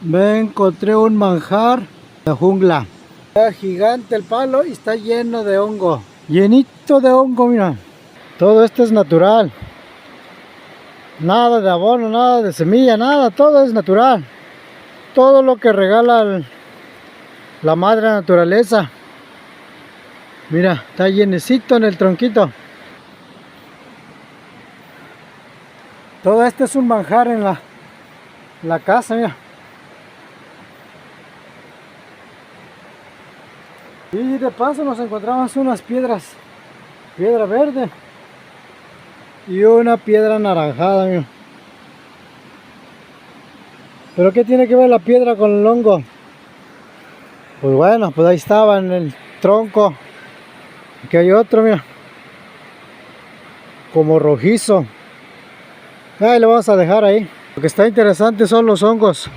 Me encontré un manjar de jungla. Está gigante el palo y está lleno de hongo. Llenito de hongo, mira. Todo esto es natural. Nada de abono, nada de semilla, nada. Todo es natural. Todo lo que regala la madre naturaleza. Mira, está llenecito en el tronquito. Todo esto es un manjar en la casa, mira. Y de paso nos encontramos unas piedras. Piedra verde. Y una piedra anaranjada, mira. ¿Pero qué tiene que ver la piedra con el hongo? Pues bueno, pues ahí estaba en el tronco. Aquí hay otro, mira. Como rojizo. Ahí lo vamos a dejar ahí. Lo que está interesante son los hongos.